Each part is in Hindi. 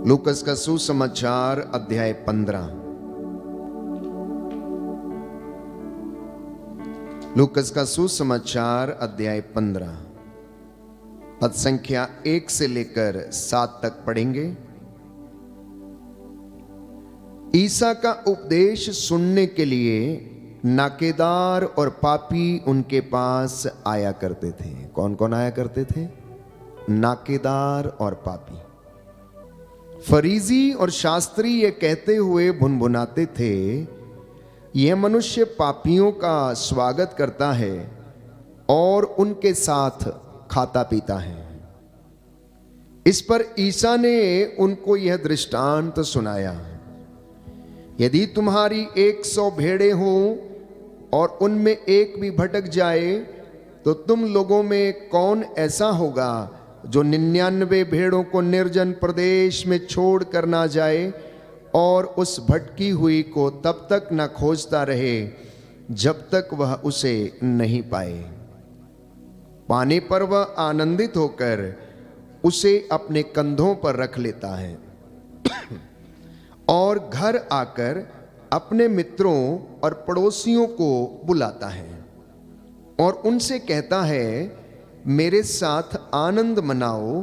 लूकस का सुसमाचार अध्याय 15। लूकस का सुसमाचार अध्याय 15 पद संख्या 1 से लेकर 7 तक पढ़ेंगे। ईसा का उपदेश सुनने के लिए नाकेदार और पापी उनके पास आया करते थे। कौन कौन आया करते थे? नाकेदार और पापी। फरीसी और शास्त्री ये कहते हुए भुनभुनाते थे, यह मनुष्य पापियों का स्वागत करता है और उनके साथ खाता पीता है। इस पर ईसा ने उनको यह दृष्टांत सुनाया, यदि तुम्हारी 100 भेड़ें हों और उनमें एक भी भटक जाए, तो तुम लोगों में कौन ऐसा होगा जो 99 भेड़ों को निर्जन प्रदेश में छोड़ कर ना जाए और उस भटकी हुई को तब तक न खोजता रहे जब तक वह उसे नहीं पाए। पाने पर वह आनंदित होकर उसे अपने कंधों पर रख लेता है और घर आकर अपने मित्रों और पड़ोसियों को बुलाता है और उनसे कहता है, मेरे साथ आनंद मनाओ,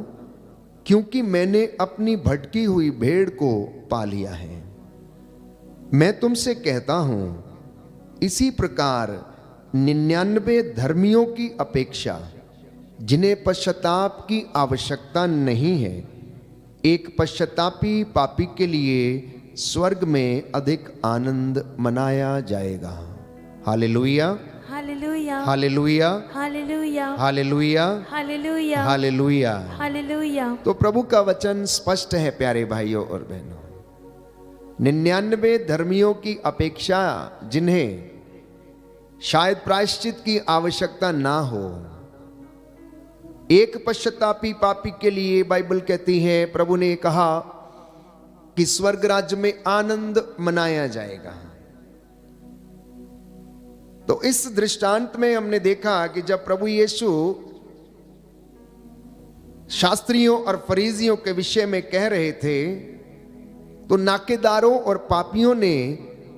क्योंकि मैंने अपनी भटकी हुई भेड़ को पा लिया है। मैं तुमसे कहता हूं, इसी प्रकार 99 धर्मियों की अपेक्षा, जिन्हें पश्चाताप की आवश्यकता नहीं है, एक पश्चातापी पापी के लिए स्वर्ग में अधिक आनंद मनाया जाएगा। Hallelujah, hallelujah, hallelujah, hallelujah, hallelujah, hallelujah, hallelujah. Hallelujah. तो प्रभु का वचन स्पष्ट है प्यारे भाइयों और बहनों। 99 धर्मियों की अपेक्षा, जिन्हें शायद प्रायश्चित की आवश्यकता ना हो, एक पश्चातापी पापी के लिए बाइबल कहती है, प्रभु ने कहा कि स्वर्ग राज्य में आनंद मनाया जाएगा। तो इस दृष्टांत में हमने देखा कि जब प्रभु यीशु शास्त्रियों और फरीसियों के विषय में कह रहे थे, तो नाकेदारों और पापियों ने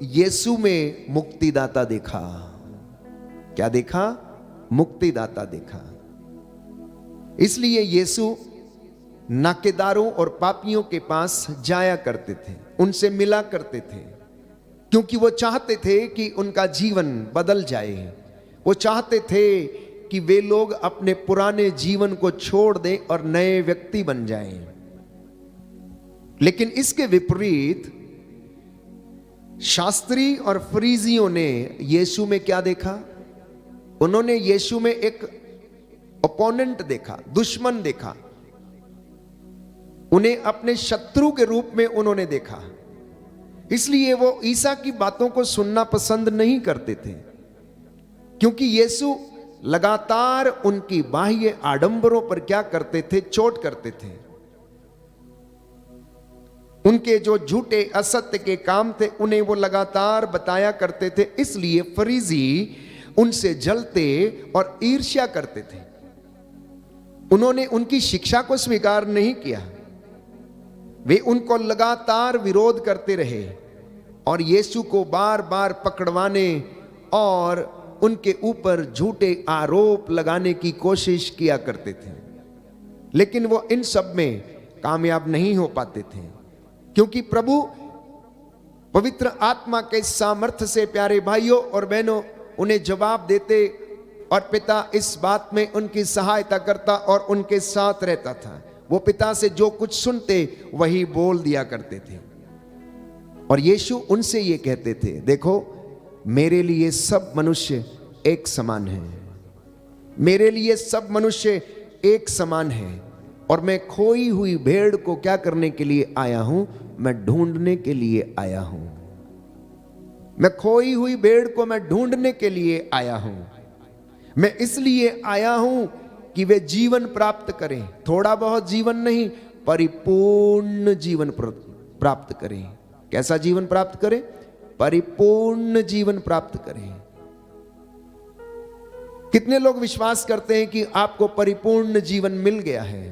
यीशु में मुक्तिदाता देखा। क्या देखा? मुक्तिदाता देखा। इसलिए यीशु नाकेदारों और पापियों के पास जाया करते थे, उनसे मिला करते थे, क्योंकि वो चाहते थे कि उनका जीवन बदल जाए। वो चाहते थे कि वे लोग अपने पुराने जीवन को छोड़ दें और नए व्यक्ति बन जाएं। लेकिन इसके विपरीत शास्त्री और फरीसियों ने यीशु में क्या देखा? उन्होंने यीशु में एक ओपोनेंट देखा, दुश्मन देखा। उन्हें अपने शत्रु के रूप में उन्होंने देखा। इसलिए वो ईसा की बातों को सुनना पसंद नहीं करते थे, क्योंकि यीशु लगातार उनकी बाह्य आडंबरों पर क्या करते थे? चोट करते थे। उनके जो झूठे असत्य के काम थे, उन्हें वो लगातार बताया करते थे। इसलिए फरीसी उनसे जलते और ईर्ष्या करते थे। उन्होंने उनकी शिक्षा को स्वीकार नहीं किया, वे उनको लगातार विरोध करते रहे और यीशु को बार बार पकड़वाने और उनके ऊपर झूठे आरोप लगाने की कोशिश किया करते थे। लेकिन वो इन सब में कामयाब नहीं हो पाते थे, क्योंकि प्रभु पवित्र आत्मा के सामर्थ्य से प्यारे भाइयों और बहनों उन्हें जवाब देते और पिता इस बात में उनकी सहायता करता और उनके साथ रहता था। वो पिता से जो कुछ सुनते वही बोल दिया करते थे। और यीशु उनसे ये कहते थे, देखो, मेरे लिए सब मनुष्य एक समान है। मेरे लिए सब मनुष्य एक समान है और मैं खोई हुई भेड़ को क्या करने के लिए आया हूं? मैं ढूंढने के लिए आया हूं। मैं खोई हुई भेड़ को मैं ढूंढने के लिए आया हूं। मैं इसलिए आया हूं कि वे जीवन प्राप्त करें। थोड़ा बहुत जीवन नहीं, परिपूर्ण जीवन प्राप्त करें। कैसा जीवन प्राप्त करें? परिपूर्ण जीवन प्राप्त करें। कितने लोग विश्वास करते हैं कि आपको परिपूर्ण जीवन मिल गया है?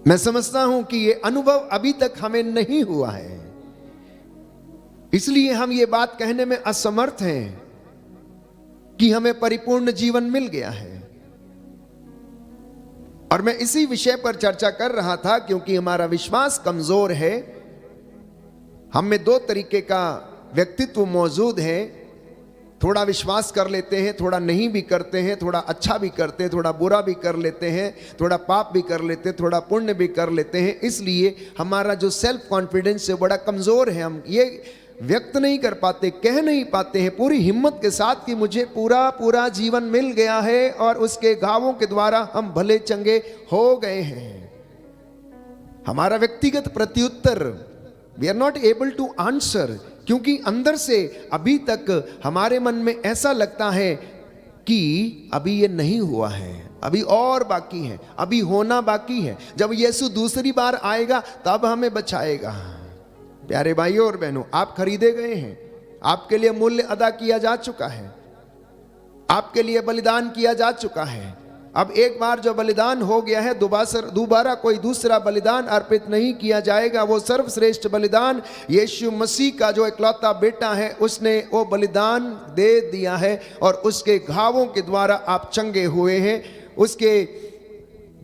मैं समझता हूं कि ये अनुभव अभी तक हमें नहीं हुआ है, इसलिए हम ये बात कहने में असमर्थ हैं कि हमें परिपूर्ण जीवन मिल गया है। और मैं इसी विषय पर चर्चा कर रहा था क्योंकि हमारा विश्वास कमजोर है। हम में दो तरीके का व्यक्तित्व मौजूद है, थोड़ा विश्वास कर लेते हैं, थोड़ा नहीं भी करते हैं, थोड़ा अच्छा भी करते हैं, थोड़ा बुरा भी कर लेते हैं, थोड़ा पाप भी कर लेते हैं, थोड़ा पुण्य भी कर लेते हैं। इसलिए हमारा जो सेल्फ कॉन्फिडेंस है बड़ा कमजोर है। हम ये व्यक्त नहीं कर पाते, कह नहीं पाते हैं पूरी हिम्मत के साथ कि मुझे पूरा पूरा जीवन मिल गया है और उसके घावों के द्वारा हम भले चंगे हो गए हैं। हमारा व्यक्तिगत प्रत्युत्तर we are not able to answer, क्योंकि अंदर से अभी तक हमारे मन में ऐसा लगता है कि अभी ये नहीं हुआ है, अभी और बाकी है, अभी होना बाकी है। जब यीशु दूसरी बार आएगा तब हमें बचाएगा। प्यारे भाइयों और बहनों, आप खरीदे गए हैं, आपके लिए मूल्य अदा किया जा चुका है, आपके लिए बलिदान किया जा चुका है। अब एक बार जो बलिदान हो गया है दोबारा कोई दूसरा बलिदान अर्पित नहीं किया जाएगा। वो सर्वश्रेष्ठ बलिदान यीशु मसीह का जो इकलौता बेटा है उसने वो बलिदान दे दिया है और उसके घावों के द्वारा आप चंगे हुए हैं। उसके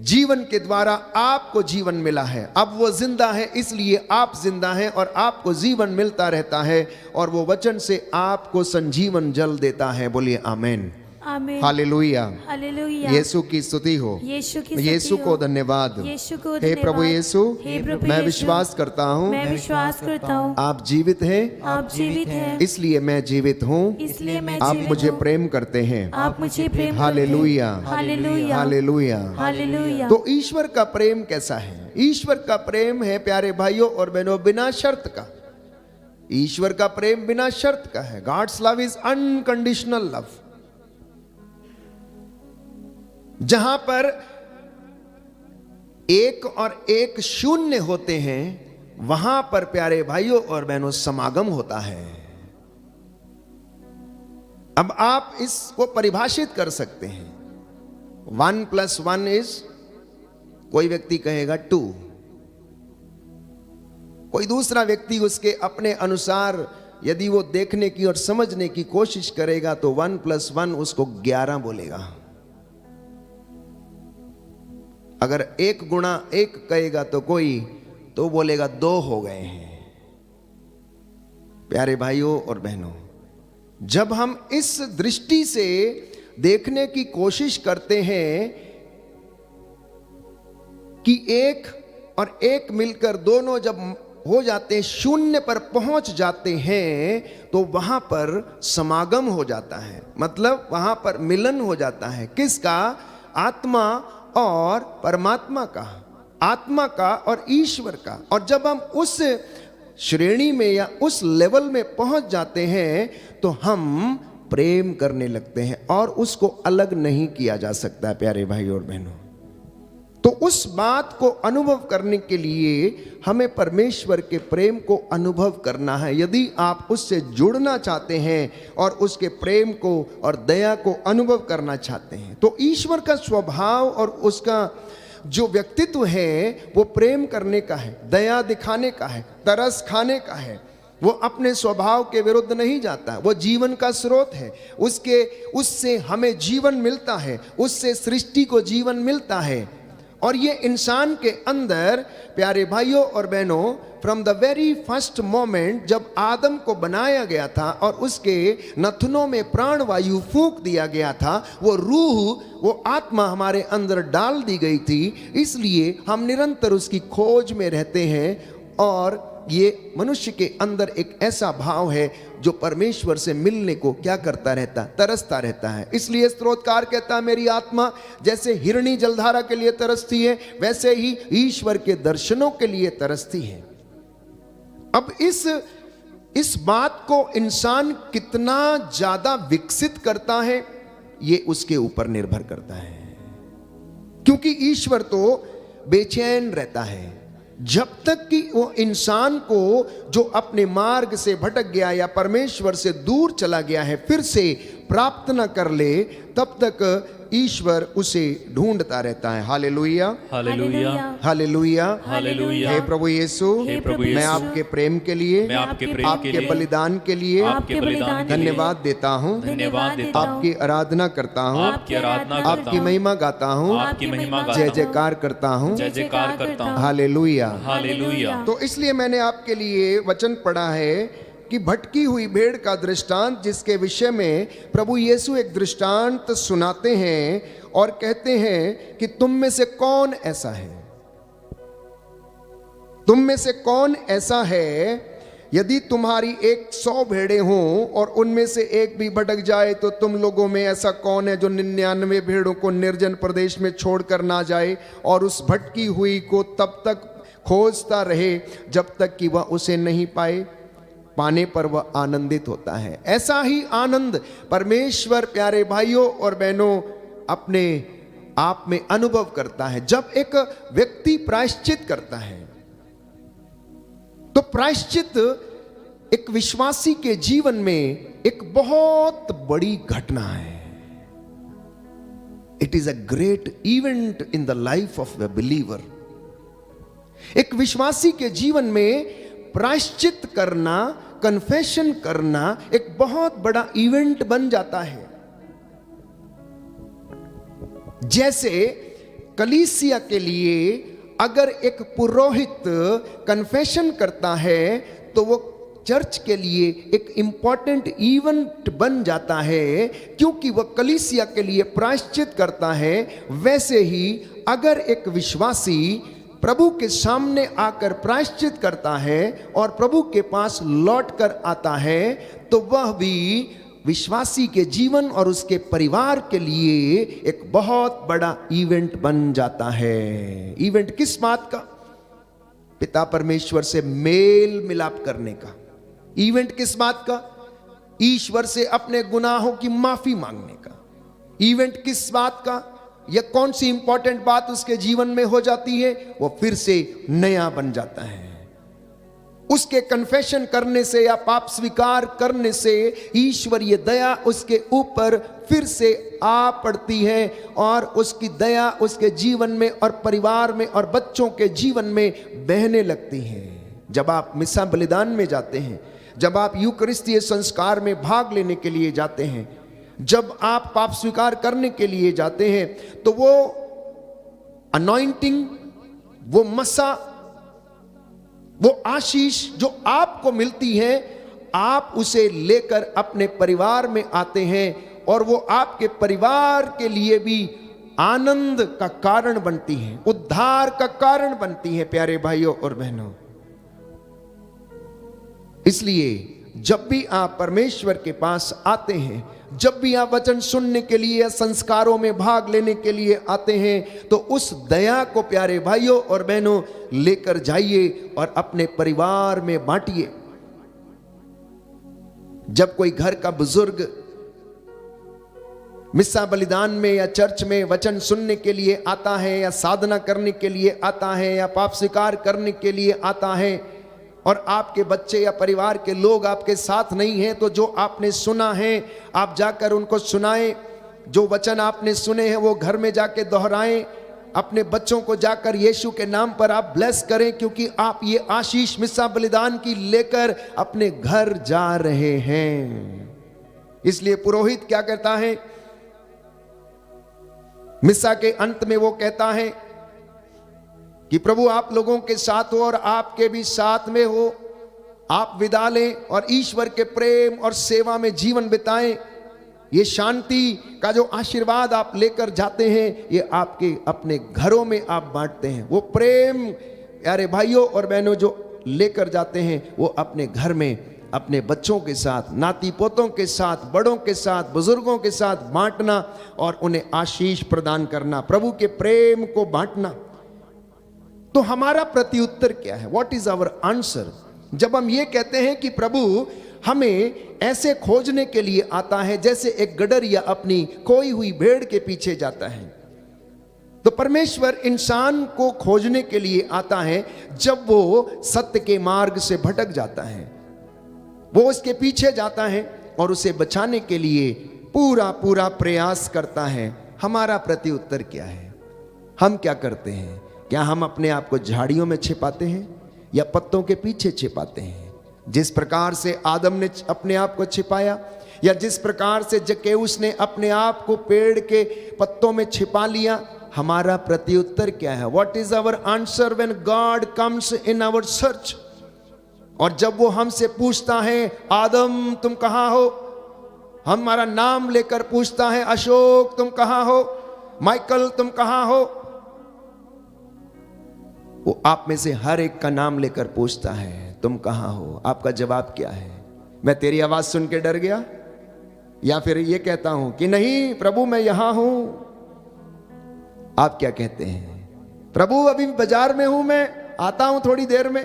जीवन के द्वारा आपको जीवन मिला है। अब वो जिंदा है, इसलिए आप जिंदा हैं और आपको जीवन मिलता रहता है और वो वचन से आपको संजीवन जल देता है। बोलिए आमीन, आमीन, हालेलुया, हालेलुया। यीशु की स्तुति हो, यीशु की यीशु को धन्यवाद। यीशु को हे धन्यवाद। प्रभु यीशु, हे प्रभु मैं यीशु, विश्वास करता हूँ मैं विश्वास करता हूँ आप जीवित हैं, आप जीवित हैं, इसलिए मैं जीवित हूँ, इसलिए मैं आप जीवित मुझे हूँ। प्रेम करते हैं। आप मुझे प्रेम करते हैं। Hallelujah, hallelujah, hallelujah. हालेलुया। तो ईश्वर का प्रेम कैसा है? ईश्वर का प्रेम है प्यारे भाइयों और बहनों बिना शर्त का। ईश्वर का प्रेम बिना शर्त का है। God's love is unconditional love. जहां पर एक और एक शून्य होते हैं वहां पर प्यारे भाइयों और बहनों समागम होता है। अब आप इसको परिभाषित कर सकते हैं। 1 + 1 इज, कोई व्यक्ति कहेगा 2, कोई दूसरा व्यक्ति उसके अपने अनुसार यदि वो देखने की और समझने की कोशिश करेगा तो 1 + 1 उसको 11 बोलेगा। अगर 1 × 1 कहेगा तो कोई तो बोलेगा 2 हो गए हैं। प्यारे भाइयों और बहनों, जब हम इस दृष्टि से देखने की कोशिश करते हैं कि 1 और 1 मिलकर दोनों जब हो जाते हैं, शून्य पर पहुंच जाते हैं, तो वहां पर समागम हो जाता है। मतलब वहां पर मिलन हो जाता है। किसका? आत्मा और परमात्मा का, आत्मा का और ईश्वर का। और जब हम उस श्रेणी में या उस लेवल में पहुंच जाते हैं तो हम प्रेम करने लगते हैं और उसको अलग नहीं किया जा सकता है। प्यारे भाई और बहनों, तो उस बात को अनुभव करने के लिए हमें परमेश्वर के प्रेम को अनुभव करना है। यदि आप उससे जुड़ना चाहते हैं और उसके प्रेम को और दया को अनुभव करना चाहते हैं, तो ईश्वर का स्वभाव और उसका जो व्यक्तित्व है वो प्रेम करने का है, दया दिखाने का है, तरस खाने का है। वो अपने स्वभाव के विरुद्ध नहीं जाता, वो जीवन का स्रोत है। उससे हमें जीवन मिलता है, उससे सृष्टि को जीवन मिलता है। और ये इंसान के अंदर प्यारे भाइयों और बहनों, from the very first moment जब आदम को बनाया गया था और उसके नथनों में प्राण वायु फूंक दिया गया था, वो रूह, वो आत्मा हमारे अंदर डाल दी गई थी। इसलिए हम निरंतर उसकी खोज में रहते हैं और ये मनुष्य के अंदर एक ऐसा भाव है जो परमेश्वर से मिलने को क्या करता रहता, तरसता रहता है। इसलिए स्तोत्रकार कहता है, मेरी आत्मा जैसे हिरणी जलधारा के लिए तरसती है, वैसे ही ईश्वर के दर्शनों के लिए तरसती है। अब इस बात को इंसान कितना ज्यादा विकसित करता है ये उसके ऊपर निर्भर करता है, क्योंकि ईश्वर तो बेचैन रहता है जब तक कि वो इंसान को जो अपने मार्ग से भटक गया या परमेश्वर से दूर चला गया है फिर से प्राप्त न कर ले, तब तक ईश्वर उसे ढूंढता रहता है। Hallelujah, hallelujah, hallelujah. हालेलुया। हे प्रभु यीशु, हे प्रभु मैं यीशु, आपके प्रेम के लिए, मैं आपके प्रेम के आपके लिए, बलिदान के लिए आपके बलिदान के लिए धन्यवाद देता हूँ, धन्यवाद देता हूँ, आपकी आराधना करता हूँ, आपकी आराधना करता आपकी हूँ, महिमा गाता हूँ, आपकी महिमा गाता जय हूँ, जयकार करता हूँ। जय जयकार करता हूँ। हालेलुया। हालेलुया। तो इसलिए मैंने आपके लिए वचन पढ़ा है कि भटकी हुई भेड़ का दृष्टांत, जिसके विषय में प्रभु यीशु एक दृष्टांत सुनाते हैं और कहते हैं कि तुम में से कौन ऐसा है, तुम में से कौन ऐसा है, यदि तुम्हारी 100 भेड़ें हों और उनमें से एक भी भटक जाए तो तुम लोगों में ऐसा कौन है जो 99 भेड़ों को निर्जन प्रदेश में छोड़कर ना जाए और उस भटकी हुई को तब तक खोजता रहे जब तक कि वह उसे नहीं पाए। पाने पर वह आनंदित होता है। ऐसा ही आनंद परमेश्वर प्यारे भाइयों और बहनों अपने आप में अनुभव करता है। जब एक व्यक्ति प्रायश्चित करता है तो प्रायश्चित एक विश्वासी के जीवन में एक बहुत बड़ी घटना है। It is a great event in the life of the believer. एक विश्वासी के जीवन में प्रायश्चित करना, कन्फेशन करना एक बहुत बड़ा इवेंट बन जाता है। जैसे कलीसिया के लिए अगर एक पुरोहित कन्फेशन करता है तो वो चर्च के लिए एक इंपॉर्टेंट इवेंट बन जाता है, क्योंकि वह कलीसिया के लिए प्रायश्चित करता है। वैसे ही अगर एक विश्वासी प्रभु के सामने आकर प्रायश्चित करता है और प्रभु के पास लौट कर आता है तो वह भी विश्वासी के जीवन और उसके परिवार के लिए एक बहुत बड़ा इवेंट बन जाता है। इवेंट किस बात का? पिता परमेश्वर से मेल मिलाप करने का। इवेंट किस बात का? ईश्वर से अपने गुनाहों की माफी मांगने का। इवेंट किस बात का? यह कौन सी इंपॉर्टेंट बात उसके जीवन में हो जाती है? वो फिर से नया बन जाता है। उसके कन्फेशन करने से या पाप स्वीकार करने से ईश्वरीय दया उसके ऊपर फिर से आ पड़ती है और उसकी दया उसके जीवन में और परिवार में और बच्चों के जीवन में बहने लगती है। जब आप मिसा बलिदान में जाते हैं, जब आप यूकरिस्तीय संस्कार में भाग लेने के लिए जाते हैं, जब आप पाप स्वीकार करने के लिए जाते हैं, तो वो अनॉइंटिंग, वो मसा, वो आशीष जो आपको मिलती है, आप उसे लेकर अपने परिवार में आते हैं और वो आपके परिवार के लिए भी आनंद का कारण बनती है, उद्धार का कारण बनती है। प्यारे भाइयों और बहनों, इसलिए जब भी आप परमेश्वर के पास आते हैं, जब भी आप वचन सुनने के लिए या संस्कारों में भाग लेने के लिए आते हैं, तो उस दया को प्यारे भाइयों और बहनों लेकर जाइए और अपने परिवार में बांटिए। जब कोई घर का बुजुर्ग मिस्सा बलिदान में या चर्च में वचन सुनने के लिए आता है या साधना करने के लिए आता है या पाप स्वीकार करने के लिए आता है और आपके बच्चे या परिवार के लोग आपके साथ नहीं हैं, तो जो आपने सुना है आप जाकर उनको सुनाएं। जो वचन आपने सुने हैं वो घर में जाके दोहराएं। अपने बच्चों को जाकर यीशु के नाम पर आप ब्लेस करें, क्योंकि आप ये आशीष मिस्सा बलिदान की लेकर अपने घर जा रहे हैं। इसलिए पुरोहित क्या करता है? मिस्सा के अंत में वो कहता है कि प्रभु आप लोगों के साथ हो और आपके भी साथ में हो। आप विदा लें और ईश्वर के प्रेम और सेवा में जीवन बिताएं। ये शांति का जो आशीर्वाद आप लेकर जाते हैं, ये आपके अपने घरों में आप बांटते हैं। वो प्रेम प्यारे भाइयों और बहनों जो लेकर जाते हैं, वो अपने घर में अपने बच्चों के साथ, नाती पोतों के साथ, बड़ों के साथ, बुजुर्गों के साथ बांटना और उन्हें आशीष प्रदान करना, प्रभु के प्रेम को बांटना। तो हमारा प्रत्युत्तर क्या है? What is our answer? जब हम ये कहते हैं कि प्रभु हमें ऐसे खोजने के लिए आता है जैसे एक गडरिया अपनी खोई हुई भेड़ के पीछे जाता है, तो परमेश्वर इंसान को खोजने के लिए आता है जब वो सत्य के मार्ग से भटक जाता है। वो उसके पीछे जाता है और उसे बचाने के लिए पूरा पूरा प्रयास करता है। हमारा प्रत्युत्तर क्या है? हम क्या करते हैं? क्या हम अपने आप को झाड़ियों में छिपाते हैं या पत्तों के पीछे छिपाते हैं? जिस प्रकार से आदम ने अपने आप को छिपाया, या जिस प्रकार से जक्केउस ने अपने आप को पेड़ के पत्तों में छिपा लिया, हमारा प्रत्युत्तर क्या है? What is our answer when God comes in our search? और जब वो हमसे पूछता है, आदम तुम कहां हो, हमारा नाम लेकर पूछता है, अशोक तुम कहां हो, माइकल तुम कहां हो, वो आप में से हर एक का नाम लेकर पूछता है, तुम कहां हो? आपका जवाब क्या है? मैं तेरी आवाज सुन के डर गया, या फिर ये कहता हूं कि नहीं प्रभु मैं यहां हूं? आप क्या कहते हैं? प्रभु अभी बाजार में हूं, मैं आता हूं थोड़ी देर में।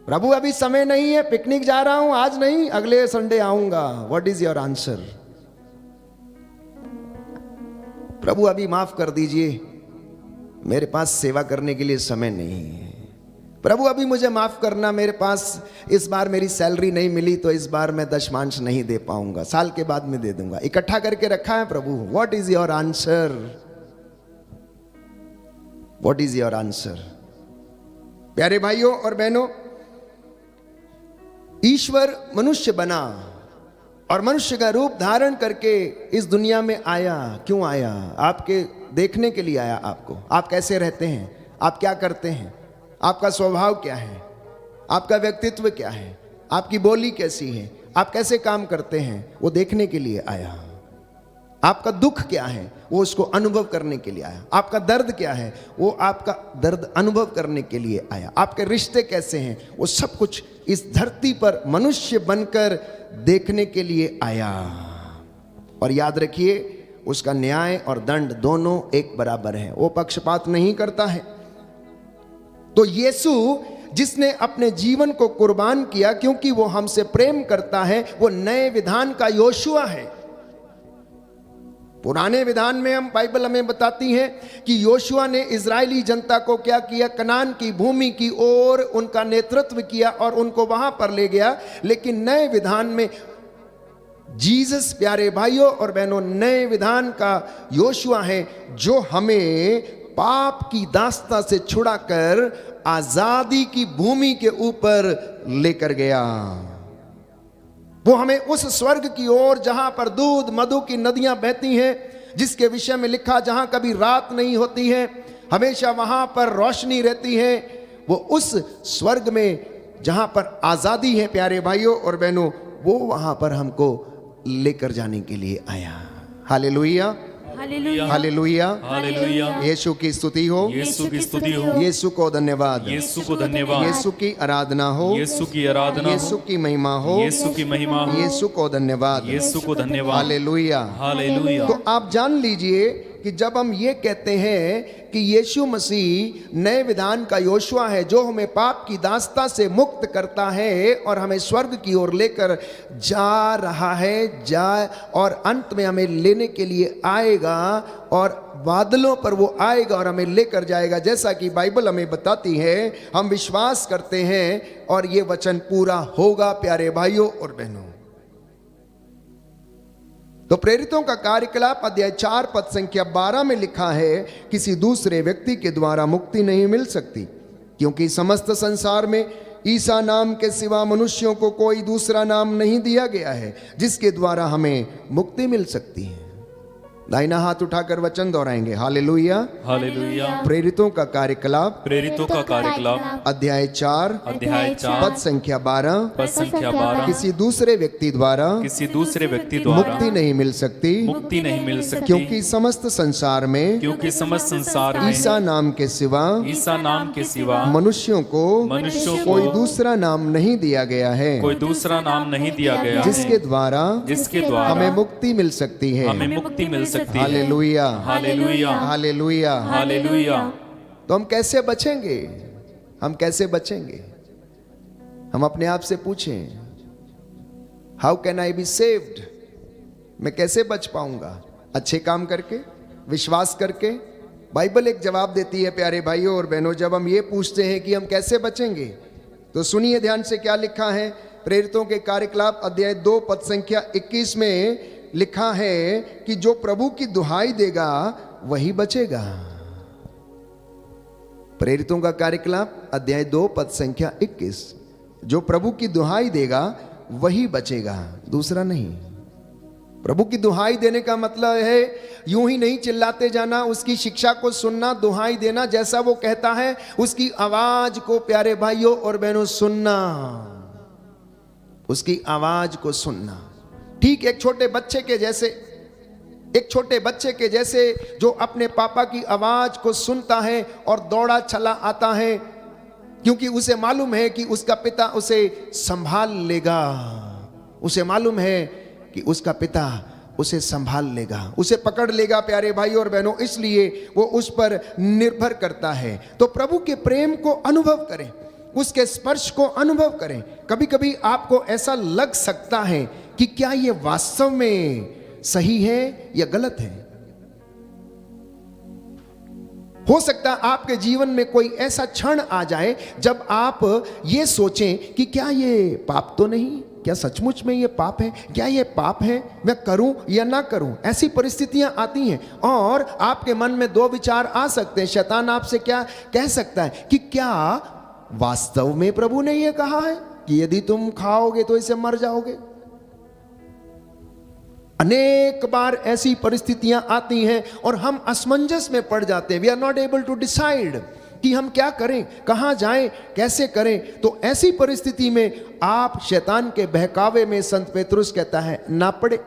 प्रभु अभी समय नहीं है, पिकनिक जा रहा हूं, आज नहीं अगले संडे आऊंगा। What is your answer? प्रभु अभी माफ कर दीजिए, मेरे पास सेवा करने के लिए समय नहीं है। प्रभु अभी मुझे माफ करना, मेरे पास इस बार मेरी सैलरी नहीं मिली तो इस बार मैं दशमांश नहीं दे पाऊंगा, साल के बाद में दे दूंगा। इकट्ठा करके रखा है प्रभु। What is your answer? What is your answer? प्यारे भाइयों और बहनों, ईश्वर मनुष्य बना और मनुष्य का रूप धारण करके इस दुनिया में आया। क्यों आया? आपके देखने के लिए आया आपको। आप कैसे रहते हैं, आप क्या करते हैं, आपका स्वभाव क्या है, आपका व्यक्तित्व क्या है, आपकी बोली कैसी है, आप कैसे काम करते हैं, वो देखने के लिए आया। आपका दुख क्या है, वो उसको अनुभव करने के लिए आया। आपका दर्द क्या है, वो आपका दर्द अनुभव करने के लिए आया। आपके रिश्ते कैसे हैं, वो सब कुछ इस धरती पर मनुष्य बनकर देखने के लिए आया। और याद रखिए, उसका न्याय और दंड दोनों एक बराबर है, वो पक्षपात नहीं करता है। तो यीशु जिसने अपने जीवन को कुर्बान किया क्योंकि वो हमसे प्रेम करता है, वो नए विधान का योशुआ है। पुराने विधान में हम बाइबल हमें बताती है कि योशुआ ने इजरायली जनता को क्या किया, कनान की भूमि की ओर उनका नेतृत्व किया और उनको वहां पर ले गया। लेकिन नए विधान में जीसस, प्यारे भाइयों और बहनों, नए विधान का योशुआ है जो हमें पाप की दास्ता से छुड़ाकर आजादी की भूमि के ऊपर लेकर गया। वो हमें उस स्वर्ग की ओर जहां पर दूध मधु की नदियां बहती हैं, जिसके विषय में लिखा जहां कभी रात नहीं होती है, हमेशा वहां पर रोशनी रहती है, वो उस स्वर्ग में जहां पर आजादी है प्यारे भाइयों और बहनों, वो वहां पर हमको लेकर जाने के लिए आया। Hallelujah, hallelujah, hallelujah, hallelujah. यीशु की स्तुति हो, यीशु की स्तुति हो, यीशु को धन्यवाद, यीशु को धन्यवाद, यीशु की आराधना हो, यीशु की आराधना यीशु हो, की महिमा हो, यीशु की महिमा हो, यीशु को धन्यवाद, यीशु को धन्यवाद। हालेलुया। हालेलुया। तो आप जान लीजिए कि जब हम ये कहते हैं कि यीशु मसीह नए विधान का योशुआ है जो हमें पाप की दास्ता से मुक्त करता है और हमें स्वर्ग की ओर लेकर जा रहा है, और अंत में हमें लेने के लिए आएगा और बादलों पर वो आएगा और हमें लेकर जाएगा, जैसा कि बाइबल हमें बताती है, हम विश्वास करते हैं और ये वचन पूरा होगा प्यारे भाइयों और बहनों। तो प्रेरितों का कार्यकलाप अध्याय 4 पद संख्या 12 में लिखा है, किसी दूसरे व्यक्ति के द्वारा मुक्ति नहीं मिल सकती, क्योंकि समस्त संसार में ईसा नाम के सिवा मनुष्यों को कोई दूसरा नाम नहीं दिया गया है जिसके द्वारा हमें मुक्ति मिल सकती है। दाहिना हाथ उठाकर वचन दोहराएंगे, हालेलुया, हालेलुया। प्रेरितों का कार्यकलाप प्रेरितों का कार्यकलाप अध्याय 4 अध्याय 4 पद संख्या 12, पद संख्या 12। किसी दूसरे व्यक्ति द्वारा किसी दूसरे व्यक्ति द्वारा मुक्ति नहीं मिल सकती, मुक्ति नहीं मिल सकती, क्योंकि समस्त संसार में क्योंकि समस्त संसार में ईसा नाम के सिवा ईसा नाम के सिवा मनुष्यों को कोई को दूसरा नाम नहीं दिया गया है कोई दूसरा नाम नहीं दिया गया है, जिसके द्वारा जिसके द्वारा हमें मुक्ति मिल सकती है। हमें मुक्ति मिल सकती है। Hallelujah, hallelujah, hallelujah. हालेलुया। तो हम कैसे बचेंगे? हम कैसे बचेंगे? हम अपने आप से पूछें, how can I be saved? मैं कैसे बच पाऊंगा? अच्छे काम करके, विश्वास करके? बाइबल एक जवाब देती है प्यारे भाइयों और बहनों। जब हम ये पूछते हैं कि हम कैसे बचेंगे, तो सुनिए ध्यान से क्या लिखा है। प्रेरितों के कार्यकलाप अध्याय 2 पद संख्या 21 में लिखा है कि जो प्रभु की दुहाई देगा वही बचेगा। प्रेरितों का कार्यक्रम अध्याय 2 पद संख्या 21। जो प्रभु की दुहाई देगा वही बचेगा, दूसरा नहीं। प्रभु की दुहाई देने का मतलब है यूं ही नहीं चिल्लाते जाना, उसकी शिक्षा को सुनना, दुहाई देना, जैसा वो कहता है उसकी आवाज को प्यारे भाइयों और बहनों सुनना, उसकी आवाज को सुनना। ठीक एक छोटे बच्चे के जैसे जो अपने पापा की आवाज को सुनता है और दौड़ा चला आता है, क्योंकि उसे मालूम है कि उसका पिता उसे संभाल लेगा, उसे मालूम है कि उसका पिता उसे संभाल लेगा, उसे पकड़ लेगा प्यारे भाई और बहनों, इसलिए वो उस पर निर्भर करता है। तो प्रभु के प्रेम को अनुभव करें, उसके स्पर्श को अनुभव करें। कभी कभी आपको ऐसा लग सकता है कि क्या ये वास्तव में सही है या गलत है। हो सकता है आपके जीवन में कोई ऐसा क्षण आ जाए जब आप ये सोचें कि क्या ये पाप तो नहीं, क्या सचमुच में ये पाप है, क्या ये पाप है, मैं करूं या ना करूं। ऐसी परिस्थितियां आती हैं और आपके मन में दो विचार आ सकते हैं। शैतान आपसे क्या कह सकता है कि क्या वास्तव में प्रभु ने ये कहा है कि यदि तुम खाओगे तो इसे मर जाओगे। अनेक बार ऐसी परिस्थितियां आती हैं और हम असमंजस में पड़ जाते हैं। We are not able to decide कि हम क्या करें, कहां जाएं, कैसे करें। तो ऐसी परिस्थिति में आप शैतान के बहकावे में, संत पेतरुस कहता है, ना पड़े।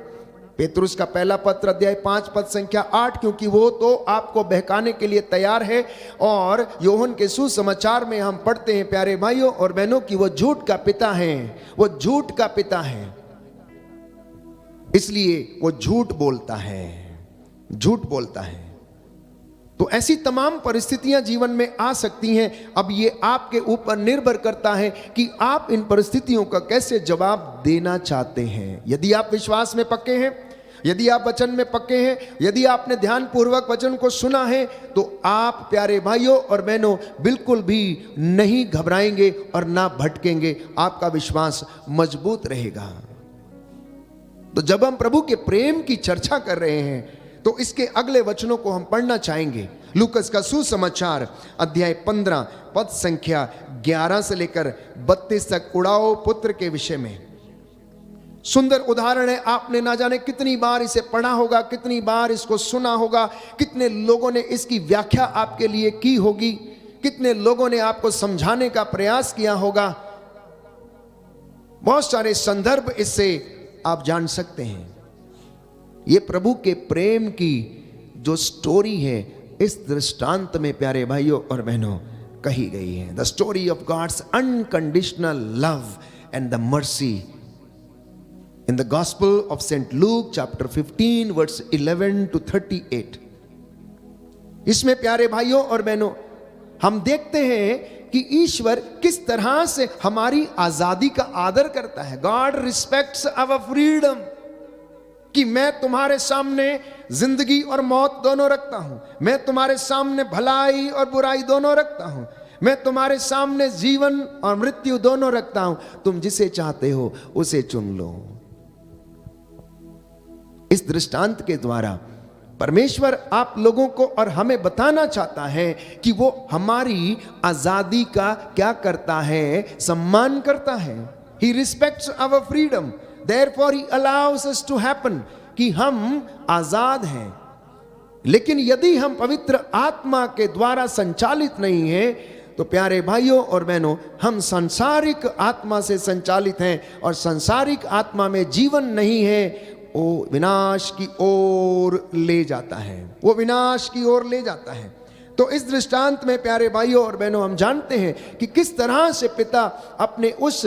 पेतरुस का पहला पत्र अध्याय 5 पद संख्या 8, क्योंकि वो तो आपको बहकाने के लिए तैयार है। और योहन के सुसमाचार में हम पढ़ते हैं प्यारे भाइयों और बहनों कि वो झूठ का पिता है, वो झूठ का पिता है, इसलिए वो झूठ बोलता है, झूठ बोलता है। तो ऐसी तमाम परिस्थितियां जीवन में आ सकती हैं। अब ये आपके ऊपर निर्भर करता है कि आप इन परिस्थितियों का कैसे जवाब देना चाहते हैं। यदि आप विश्वास में पक्के हैं, यदि आप वचन में पक्के हैं, यदि आपने ध्यानपूर्वक वचन को सुना है, तो आप प्यारे भाइयों और बहनों बिल्कुल भी नहीं घबराएंगे और ना भटकेंगे, आपका विश्वास मजबूत रहेगा। तो जब हम प्रभु के प्रेम की चर्चा कर रहे हैं तो इसके अगले वचनों को हम पढ़ना चाहेंगे। लूकस का सुसमाचार अध्याय 15 पद संख्या 11 से लेकर 32 तक उड़ाओ पुत्र के विषय में सुंदर उदाहरण है। आपने ना जाने कितनी बार इसे पढ़ा होगा, कितनी बार इसको सुना होगा, कितने लोगों ने इसकी व्याख्या आपके लिए की होगी, कितने लोगों ने आपको समझाने का प्रयास किया होगा। बहुत सारे संदर्भ इससे आप जान सकते हैं। ये प्रभु के प्रेम की जो स्टोरी है इस दृष्टांत में प्यारे भाइयों और बहनों कही गई है। The story of God's unconditional love and the mercy in the Gospel of Saint Luke chapter 15 verse 11 to 38। इसमें प्यारे भाइयों और बहनों हम देखते हैं कि ईश्वर किस तरह से हमारी आजादी का आदर करता है। गॉड रिस्पेक्ट्स आवर फ्रीडम, कि मैं तुम्हारे सामने जिंदगी और मौत दोनों रखता हूं, मैं तुम्हारे सामने भलाई और बुराई दोनों रखता हूं, मैं तुम्हारे सामने जीवन और मृत्यु दोनों रखता हूं, तुम जिसे चाहते हो उसे चुन लो। इस दृष्टांत के द्वारा परमेश्वर आप लोगों को और हमें बताना चाहता है कि वो हमारी आजादी का क्या करता है, सम्मान करता है। He respects our freedom, therefore he allows us to happen, कि हम आजाद हैं। लेकिन यदि हम पवित्र आत्मा के द्वारा संचालित नहीं हैं तो प्यारे भाइयों और बहनों हम सांसारिक आत्मा से संचालित हैं, और सांसारिक आत्मा में जीवन नहीं है, वो विनाश की ओर ले जाता है, वो विनाश की ओर ले जाता है। तो इस दृष्टांत में प्यारे भाइयों और बहनों हम जानते हैं कि किस तरह से पिता अपने उस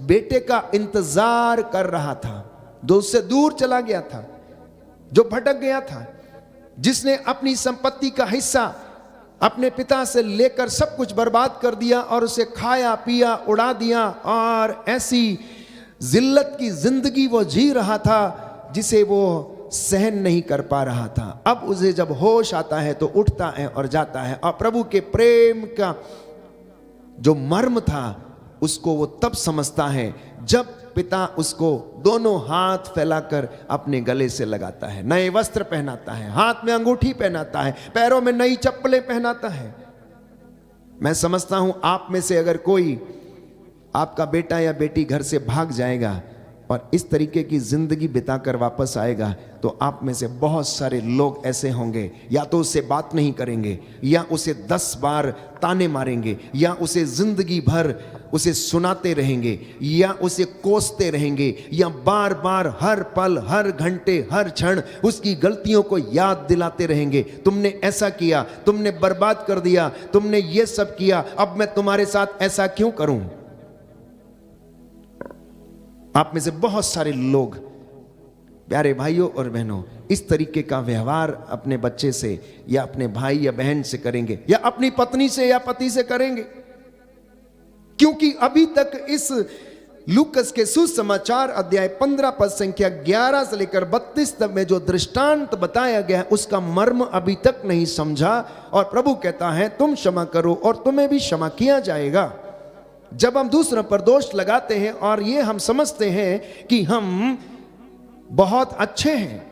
बेटे का इंतजार कर रहा था जो उससे दूर चला गया था, जो भटक गया था, जिसने अपनी संपत्ति का हिस्सा अपने पिता से लेकर सब कुछ बर्बाद कर दिया और उसे खाया पिया उड़ा दिया, और ऐसी जिल्लत की जिंदगी वो जी रहा था जिसे वो सहन नहीं कर पा रहा था। अब उसे जब होश आता है तो उठता है और जाता है, और प्रभु के प्रेम का जो मर्म था उसको वो तब समझता है जब पिता उसको दोनों हाथ फैलाकर अपने गले से लगाता है, नए वस्त्र पहनाता है, हाथ में अंगूठी पहनाता है, पैरों में नई चप्पलें पहनाता है। मैं समझता हूं आप में से अगर कोई आपका बेटा या बेटी घर से भाग जाएगा और इस तरीके की जिंदगी बिताकर वापस आएगा तो आप में से बहुत सारे लोग ऐसे होंगे, या तो उससे बात नहीं करेंगे, या उसे 10 बार ताने मारेंगे, या उसे जिंदगी भर उसे सुनाते रहेंगे, या उसे कोसते रहेंगे, या बार बार हर पल, हर घंटे, हर क्षण उसकी गलतियों को याद दिलाते रहेंगे। तुमने ऐसा किया, तुमने बर्बाद कर दिया, तुमने ये सब किया, अब मैं तुम्हारे साथ ऐसा क्यों करूं। आप में से बहुत सारे लोग, प्यारे भाइयों और बहनों, इस तरीके का व्यवहार अपने बच्चे से या अपने भाई या बहन से करेंगे, या अपनी पत्नी से या पति से करेंगे, क्योंकि अभी तक इस लूकस के सुसमाचार अध्याय 15 पद संख्या 11 से लेकर 32 तक में जो दृष्टांत बताया गया है उसका मर्म अभी तक नहीं समझा। और प्रभु कहता है तुम क्षमा करो और तुम्हें भी क्षमा किया जाएगा। जब हम दूसरों पर दोष लगाते हैं और ये हम समझते हैं कि हम बहुत अच्छे हैं,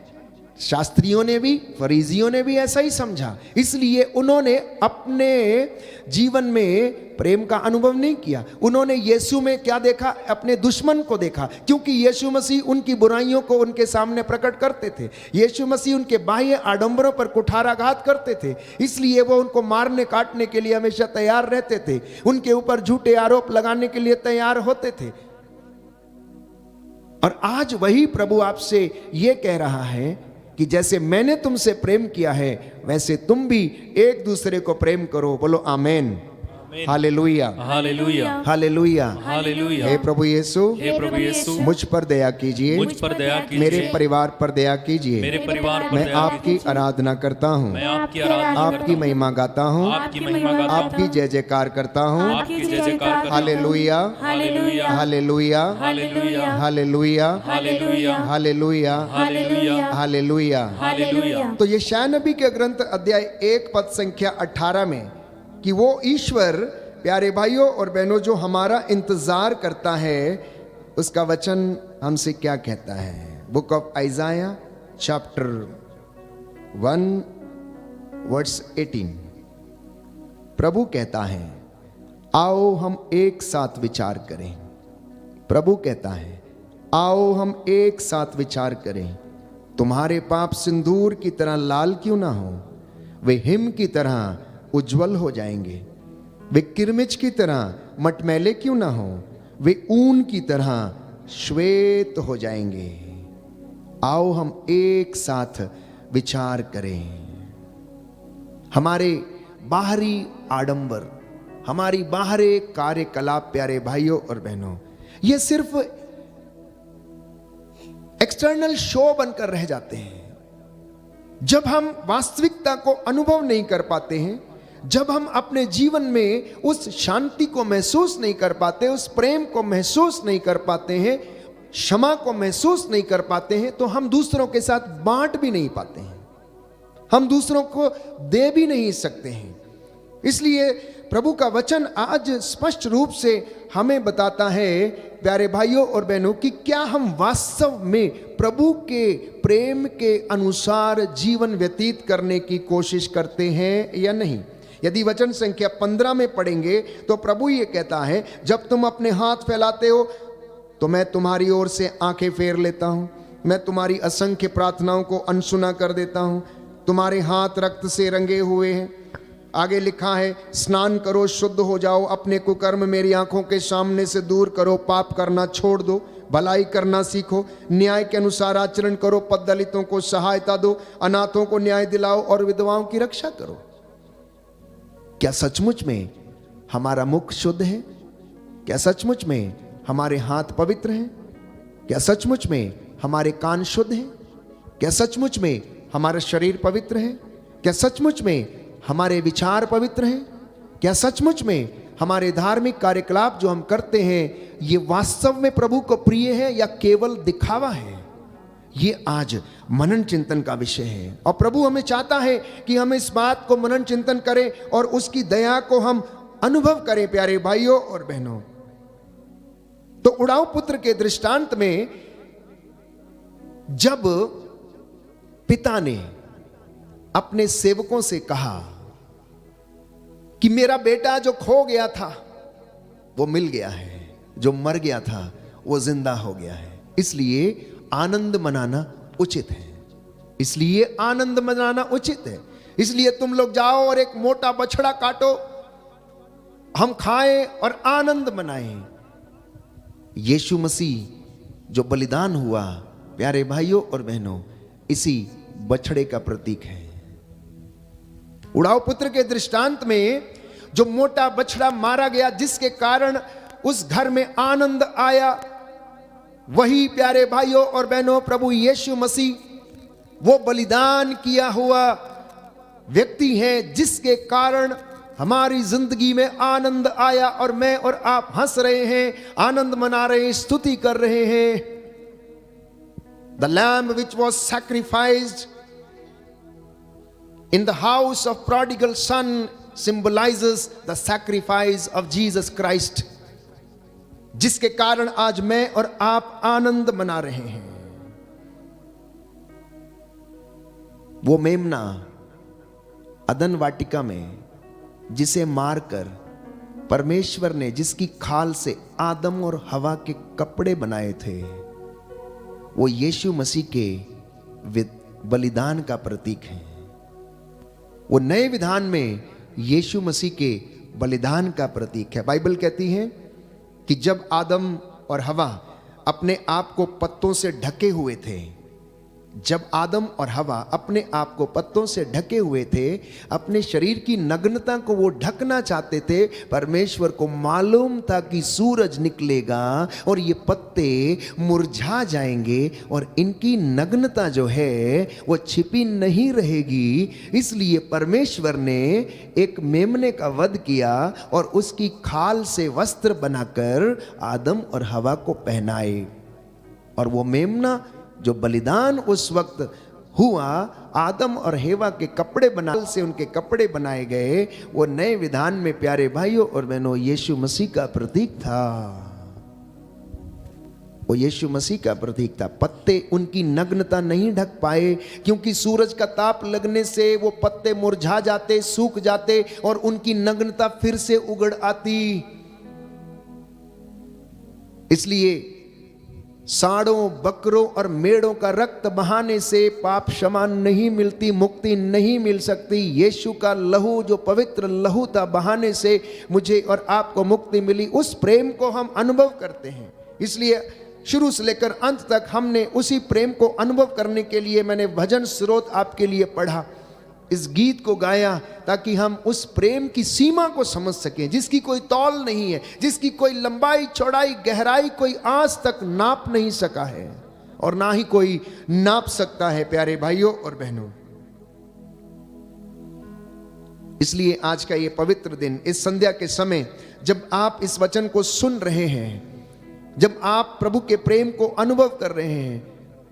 शास्त्रियों ने भी, फरीजियों ने भी ऐसा ही समझा, इसलिए उन्होंने अपने जीवन में प्रेम का अनुभव नहीं किया। उन्होंने यीशु में क्या देखा? अपने दुश्मन को देखा, क्योंकि यीशु मसीह उनकी बुराइयों को उनके सामने प्रकट करते थे। यीशु मसीह उनके बाह्य आडंबरों पर कुठाराघात करते थे, इसलिए वो उनको मारने काटने के लिए हमेशा तैयार रहते थे, उनके ऊपर झूठे आरोप लगाने के लिए तैयार होते थे। और आज वही प्रभु आपसे ये कह रहा है कि जैसे मैंने तुमसे प्रेम किया है वैसे तुम भी एक दूसरे को प्रेम करो। बोलो आमेन, हालेलुया, हालेलुया, हालेलुया, हालेलुया। हे प्रभु यीशु, हे प्रभु यीशु, मुझ पर दया कीजिए, मुझ पर दया कीजिए, मेरे परिवार पर दया कीजिए, मेरे परिवार पर मैं दया आपकी आराधना करता हूँ, मैं आपकी आराधना आपकी महिमा गाता हूँ, आपकी महिमा गाता हूँ, आपकी जय जयकार करता हूँ। आपकी जय जयकार करता हूँ। Hallelujah, hallelujah, hallelujah, hallelujah, hallelujah, hallelujah, hallelujah, hallelujah, hallelujah. Hallelujah. तो यशायाह नबी के ग्रंथ अध्याय 1 पद संख्या 18 में कि वो ईश्वर, प्यारे भाइयों और बहनों, जो हमारा इंतजार करता है, उसका वचन हमसे क्या कहता है। Book of Isaiah chapter 1 verse 18। प्रभु कहता है आओ हम एक साथ विचार करें। प्रभु कहता है आओ हम एक साथ विचार करें। तुम्हारे पाप सिंदूर की तरह लाल क्यों ना हो, वे हिम की तरह उज्जवल हो जाएंगे। वे किरमिच की तरह मटमैले क्यों ना हो, वे ऊन की तरह श्वेत हो जाएंगे। आओ हम एक साथ विचार करें। हमारे बाहरी आडंबर, हमारी बाहरी कार्यकलाप, प्यारे भाइयों और बहनों, ये सिर्फ एक्सटर्नल शो बनकर रह जाते हैं। जब हम वास्तविकता को अनुभव नहीं कर पाते हैं, जब हम अपने जीवन में उस शांति को महसूस नहीं कर पाते, उस प्रेम को महसूस नहीं कर पाते हैं, क्षमा को महसूस नहीं कर पाते हैं, तो हम दूसरों के साथ बांट भी नहीं पाते हैं, हम दूसरों को दे भी नहीं सकते हैं। इसलिए प्रभु का वचन आज स्पष्ट रूप से हमें बताता है, प्यारे भाइयों और बहनों, कि क्या हम वास्तव में प्रभु के प्रेम के अनुसार जीवन व्यतीत करने की कोशिश करते हैं या नहीं। यदि वचन संख्या 15 में पढ़ेंगे तो प्रभु ये कहता है, जब तुम अपने हाथ फैलाते हो तो मैं तुम्हारी ओर से आंखें फेर लेता हूं, मैं तुम्हारी असंख्य प्रार्थनाओं को अनसुना कर देता हूं। तुम्हारे हाथ रक्त से रंगे हुए हैं। आगे लिखा है, स्नान करो, शुद्ध हो जाओ, अपने कुकर्म मेरी आंखों के सामने से दूर करो, पाप करना छोड़ दो, भलाई करना सीखो, न्याय के अनुसार आचरण करो, पद दलितों को सहायता दो, अनाथों को न्याय दिलाओ और विधवाओं की रक्षा करो। क्या सचमुच में हमारा मुख शुद्ध है? क्या सचमुच में हमारे हाथ पवित्र हैं? क्या सचमुच में हमारे कान शुद्ध हैं? क्या सचमुच में हमारा शरीर पवित्र है? क्या सचमुच में हमारे विचार पवित्र हैं? क्या सचमुच में हमारे धार्मिक कार्यकलाप जो हम करते हैं ये वास्तव में प्रभु को प्रिय है या केवल दिखावा है? ये आज मनन चिंतन का विषय है और प्रभु हमें चाहता है कि हम इस बात को मनन चिंतन करें और उसकी दया को हम अनुभव करें। प्यारे भाइयों और बहनों, तो उड़ाऊ पुत्र के दृष्टांत में जब पिता ने अपने सेवकों से कहा कि मेरा बेटा जो खो गया था वो मिल गया है, जो मर गया था वो जिंदा हो गया है, इसलिए आनंद मनाना उचित है, इसलिए आनंद मनाना उचित है, इसलिए तुम लोग जाओ और एक मोटा बछड़ा काटो, हम खाएं और आनंद मनाएं। यीशु मसीह जो बलिदान हुआ, प्यारे भाइयों और बहनों, इसी बछड़े का प्रतीक है। उड़ाऊ पुत्र के दृष्टांत में जो मोटा बछड़ा मारा गया, जिसके कारण उस घर में आनंद आया, वही प्यारे भाइयों और बहनों प्रभु यीशु मसीह, वो बलिदान किया हुआ व्यक्ति है जिसके कारण हमारी जिंदगी में आनंद आया और मैं और आप हंस रहे हैं, आनंद मना रहे हैं, स्तुति कर रहे हैं। The lamb which was sacrificed in the house of prodigal son symbolizes the sacrifice of Jesus Christ, जिसके कारण आज मैं और आप आनंद मना रहे हैं। वो मेमना अदन वाटिका में जिसे मारकर परमेश्वर ने, जिसकी खाल से आदम और हवा के कपड़े बनाए थे, वो यीशु मसीह के बलिदान का प्रतीक है। वो नए विधान में यीशु मसीह के बलिदान का प्रतीक है। बाइबल कहती है कि जब आदम और हवा अपने आप को पत्तों से ढके हुए थे, जब आदम और हवा अपने आप को पत्तों से ढके हुए थे, अपने शरीर की नग्नता को वो ढकना चाहते थे, परमेश्वर को मालूम था कि सूरज निकलेगा और ये पत्ते मुरझा जाएंगे और इनकी नग्नता जो है वो छिपी नहीं रहेगी, इसलिए परमेश्वर ने एक मेमने का वध किया और उसकी खाल से वस्त्र बनाकर आदम और हवा को पहनाए। और वो मेमना जो बलिदान उस वक्त हुआ, आदम और हेवा के कपड़े बना से उनके कपड़े बनाए गए, वो नए विधान में प्यारे भाइयों और बहनों यीशु मसीह का प्रतीक था। वो यीशु मसीह का प्रतीक था। पत्ते उनकी नग्नता नहीं ढक पाए, क्योंकि सूरज का ताप लगने से वो पत्ते मुरझा जाते, सूख जाते और उनकी नग्नता फिर से उगड़ आती। इसलिए सांडों, बकरों और मेढ़ों का रक्त बहाने से पाप क्षमा नहीं मिलती, मुक्ति नहीं मिल सकती। यीशु का लहू, जो पवित्र लहू था, बहाने से मुझे और आपको मुक्ति मिली। उस प्रेम को हम अनुभव करते हैं। इसलिए शुरू से लेकर अंत तक हमने उसी प्रेम को अनुभव करने के लिए मैंने भजन स्रोत आपके लिए पढ़ा, इस गीत को गाया, ताकि हम उस प्रेम की सीमा को समझ सकें, जिसकी कोई तौल नहीं है, जिसकी कोई लंबाई, चौड़ाई, गहराई कोई आज तक नाप नहीं सका है और ना ही कोई नाप सकता है। प्यारे भाइयों और बहनों, इसलिए आज का ये पवित्र दिन, इस संध्या के समय जब आप इस वचन को सुन रहे हैं, जब आप प्रभु के प्रेम को अनुभव कर रहे हैं,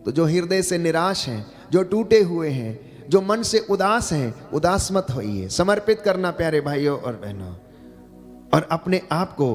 तो जो हृदय से निराश हैं, जो टूटे हुए हैं, जो मन से उदास हैं, उदास मत होइए। समर्पित करना प्यारे भाइयों और बहनों, और अपने आप को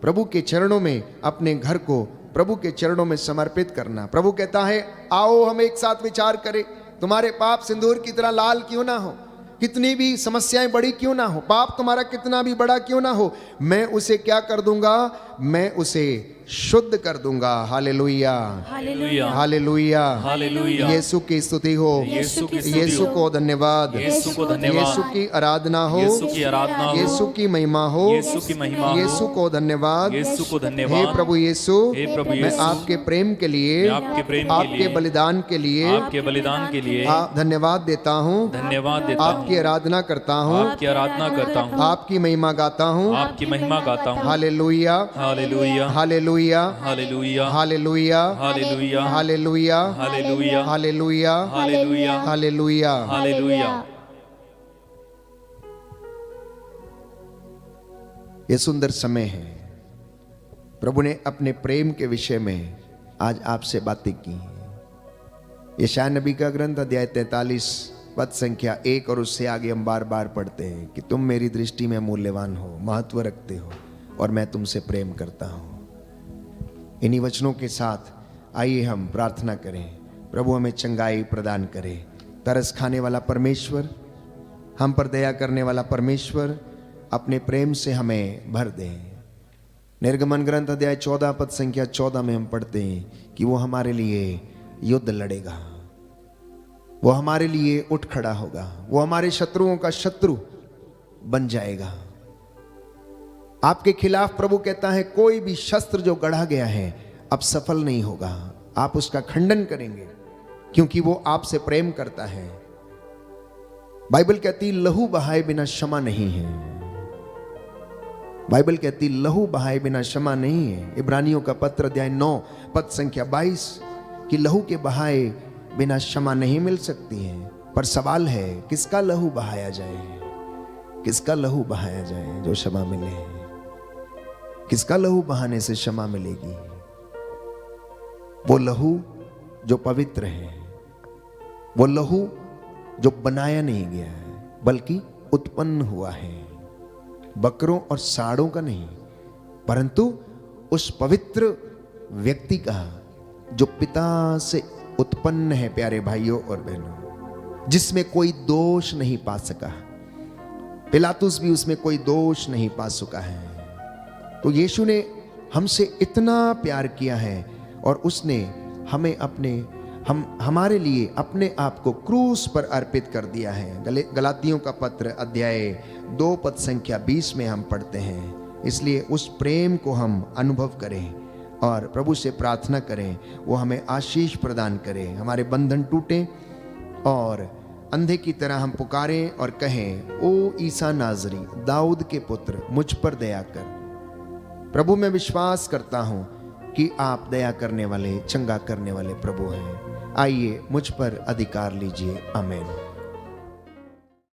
प्रभु के चरणों में, अपने घर को प्रभु के चरणों में समर्पित करना। प्रभु कहता है, आओ हम एक साथ विचार करें। तुम्हारे पाप सिंदूर की तरह लाल क्यों ना हो, कितनी भी समस्याएं बड़ी क्यों ना हो, पाप तुम्हारा कितना भी बड़ा क्यों ना हो, मैं उसे क्या कर दूंगा, मैं उसे शुद्ध कर दूंगा। Hallelujah, hallelujah, hallelujah, hallelujah. यीशु की स्तुति हो, यीशु की स्तुति यीशु हो। को धन्यवाद, यीशु को धन्यवाद। यीशु की आराधना हो, यीशु की आराधना हो। यीशु की महिमा हो, यीशु की महिमा हो। यीशु को धन्यवाद। यीशु को हे धन्यवाद। प्रभु यीशु, हे प्रभु मैं यीशु, आपके प्रेम के लिए, मैं आपके प्रेम के आपके लिए, बलिदान के लिए आपके बलिदान के लिए धन्यवाद देता हूँ, धन्यवाद देता हूँ, आपकी आराधना करता हूँ, आपकी आराधना करता हूँ, आपकी महिमा गाता हूँ। आपकी महिमा गाता हूँ। Hallelujah, hallelujah, hallelujah, hallelujah, hallelujah, hallelujah, hallelujah, hallelujah, hallelujah, hallelujah, hallelujah. Hallelujah. ये सुंदर समय है। प्रभु ने अपने प्रेम के विषय में आज आपसे बातें की हैं। यशायाह नबी का ग्रंथ अध्याय 43 पद संख्या 1 और उससे आगे हम बार बार पढ़ते हैं कि तुम मेरी दृष्टि में मूल्यवान हो, महत्व रखते हो और मैं तुमसे प्रेम करता हूं। इन्हीं वचनों के साथ आइए हम प्रार्थना करें। प्रभु हमें चंगाई प्रदान करे। तरस खाने वाला परमेश्वर, हम पर दया करने वाला परमेश्वर, अपने प्रेम से हमें भर दे। निर्गमन ग्रंथ अध्याय 14 पद संख्या 14 में हम पढ़ते हैं कि वो हमारे लिए युद्ध लड़ेगा, वो हमारे लिए उठ खड़ा होगा, वो हमारे शत्रुओं का शत्रु बन जाएगा। आपके खिलाफ प्रभु कहता है कोई भी शस्त्र जो गढ़ा गया है अब सफल नहीं होगा, आप उसका खंडन करेंगे क्योंकि वो आपसे प्रेम करता है। बाइबल कहती लहू बहाए बिना क्षमा नहीं है। बाइबल कहती लहू बहाए बिना क्षमा नहीं है। इब्रानियों का पत्र अध्याय 9 पद संख्या 22 कि लहू के बहाए बिना क्षमा नहीं मिल सकती है। पर सवाल है किसका लहू बहाया जाए, किसका लहू बहाया जाए जो क्षमा मिले, किसका लहू बहाने से क्षमा मिलेगी? वो लहू जो पवित्र है, वो लहू जो बनाया नहीं गया है बल्कि उत्पन्न हुआ है, बकरों और साड़ों का नहीं, परंतु उस पवित्र व्यक्ति का जो पिता से उत्पन्न है। प्यारे भाइयों और बहनों, जिसमें कोई दोष नहीं पा सका, पिलातुस भी उसमें कोई दोष नहीं पा सका है। तो यीशु ने हमसे इतना प्यार किया है और उसने हमें हमारे लिए अपने आप को क्रूस पर अर्पित कर दिया है। गलातियों का पत्र अध्याय 2 पद संख्या 20 में हम पढ़ते हैं। इसलिए उस प्रेम को हम अनुभव करें और प्रभु से प्रार्थना करें वो हमें आशीष प्रदान करे, हमारे बंधन टूटे और अंधे की तरह हम पुकारें और कहें ओ ईसा नाजरी, दाऊद के पुत्र, मुझ पर दया कर। प्रभु मैं विश्वास करता हूं कि आप दया करने वाले, चंगा करने वाले प्रभु हैं। आइए मुझ पर अधिकार लीजिए। आमीन।